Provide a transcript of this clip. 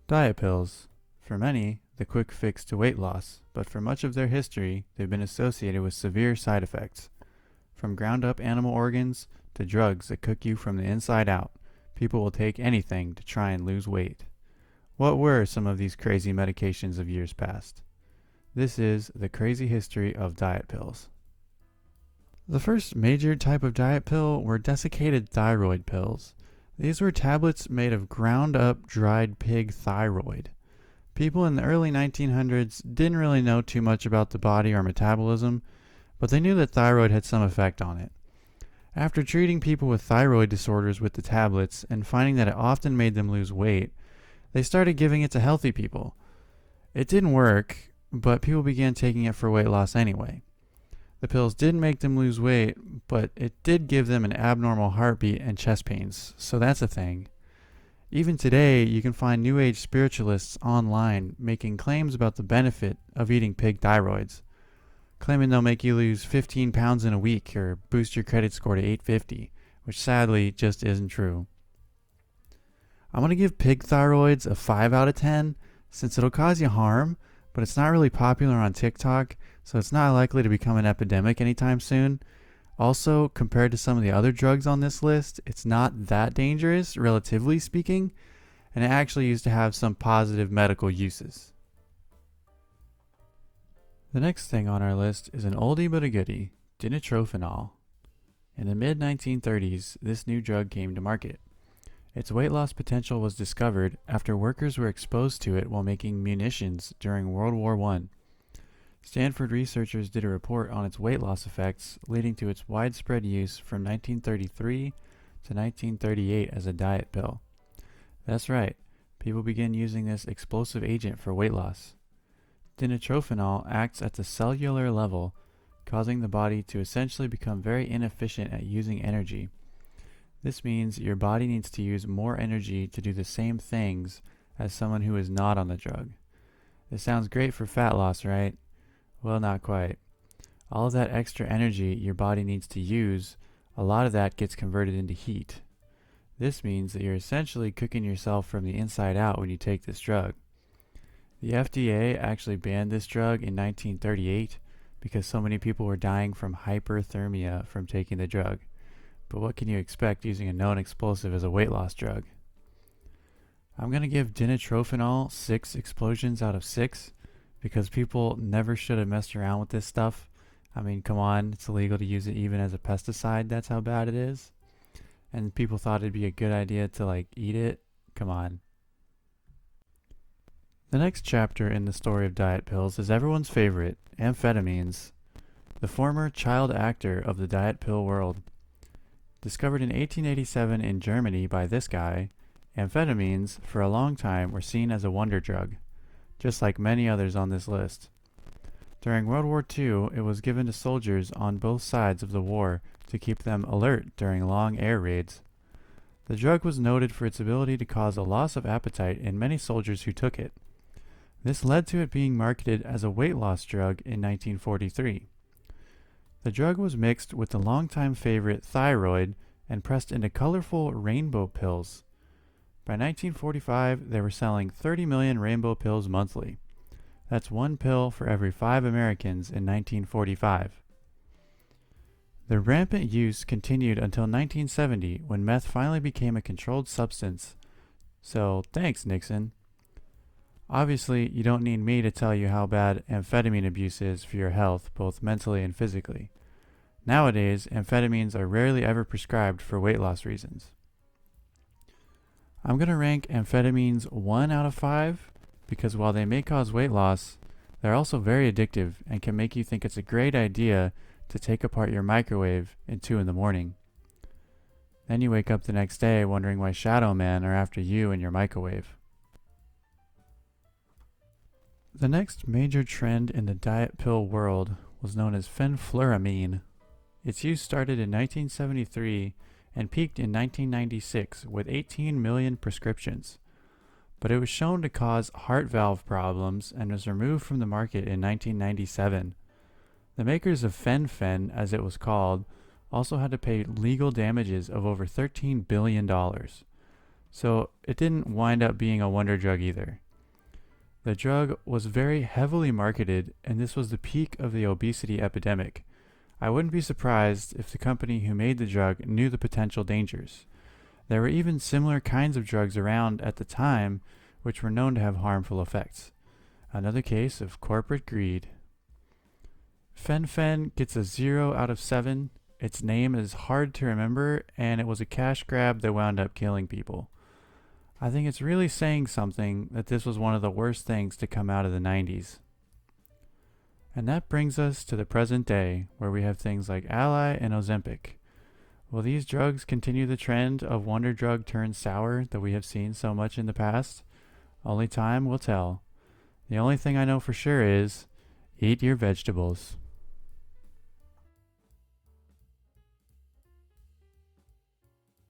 Diet pills. For many, the quick fix to weight loss, but for much of their history, they've been associated with severe side effects. From ground up animal organs to drugs that cook you from the inside out, people will take anything to try and lose weight. What were some of these crazy medications of years past? This is the crazy history of diet pills. The first major type of diet pill were desiccated thyroid pills. These were tablets made of ground up dried pig thyroid. People in the early 1900s didn't really know too much about the body or metabolism, but they knew that thyroid had some effect on it. After treating people with thyroid disorders with the tablets and finding that it often made them lose weight, they started giving it to healthy people. It didn't work, but people began taking it for weight loss anyway. The pills didn't make them lose weight, but it did give them an abnormal heartbeat and chest pains, so that's a thing. Even today, you can find New Age spiritualists online making claims about the benefit of eating pig thyroids, claiming they'll make you lose 15 pounds in a week or boost your credit score to 850, which sadly just isn't true. I'm going to give pig thyroids a 5 out of 10 since it'll cause you harm, but it's not really popular on TikTok, so it's not likely to become an epidemic anytime soon. Also, compared to some of the other drugs on this list, it's not that dangerous, relatively speaking, and it actually used to have some positive medical uses. The next thing on our list is an oldie but a goodie, dinotrophenol. In the mid-1930s, this new drug came to market. Its weight loss potential was discovered after workers were exposed to it while making munitions during World War I. Stanford researchers did a report on its weight loss effects, leading to its widespread use from 1933 to 1938 as a diet pill. That's right, people began using this explosive agent for weight loss. Dinotrophenol acts at the cellular level, causing the body to essentially become very inefficient at using energy. This means your body needs to use more energy to do the same things as someone who is not on the drug. This sounds great for fat loss, right? Well, not quite. All of that extra energy your body needs to use, a lot of that gets converted into heat. This means that you're essentially cooking yourself from the inside out when you take this drug. The FDA actually banned this drug in 1938 because so many people were dying from hyperthermia from taking the drug. But what can you expect using a known explosive as a weight loss drug? I'm going to give dinotrophenol 6 explosions out of 6 because people never should have messed around with this stuff. I mean, come on, it's illegal to use it even as a pesticide. That's how bad it is. And people thought it'd be a good idea to eat it. Come on. The next chapter in the story of diet pills is everyone's favorite, amphetamines, the former child actor of the diet pill world. Discovered in 1887 in Germany by this guy, amphetamines for a long time were seen as a wonder drug, just like many others on this list. During World War II, it was given to soldiers on both sides of the war to keep them alert during long air raids. The drug was noted for its ability to cause a loss of appetite in many soldiers who took it. This led to it being marketed as a weight loss drug in 1943. The drug was mixed with the longtime favorite thyroid and pressed into colorful rainbow pills. By 1945, they were selling 30 million rainbow pills monthly. That's one pill for every 5 Americans in 1945. The rampant use continued until 1970 when meth finally became a controlled substance. So, thanks, Nixon. Obviously, you don't need me to tell you how bad amphetamine abuse is for your health, both mentally and physically. Nowadays, amphetamines are rarely ever prescribed for weight loss reasons. I'm going to rank amphetamines 1 out of 5 because while they may cause weight loss, they're also very addictive and can make you think it's a great idea to take apart your microwave at 2 in the morning. Then you wake up the next day wondering why shadow men are after you and your microwave. The next major trend in the diet pill world was known as fenfluramine. Its use started in 1973 and peaked in 1996 with 18 million prescriptions. But it was shown to cause heart valve problems and was removed from the market in 1997. The makers of fen, as it was called, also had to pay legal damages of over $13 billion. So it didn't wind up being a wonder drug either. The drug was very heavily marketed, and this was the peak of the obesity epidemic. I wouldn't be surprised if the company who made the drug knew the potential dangers. There were even similar kinds of drugs around at the time which were known to have harmful effects. Another case of corporate greed. Fen-Phen gets a 0 out of 7. Its name is hard to remember, and it was a cash grab that wound up killing people. I think it's really saying something that this was one of the worst things to come out of the 90s. And that brings us to the present day, where we have things like Ally and Ozempic. Will these drugs continue the trend of wonder drug turned sour that we have seen so much in the past? Only time will tell. The only thing I know for sure is, eat your vegetables.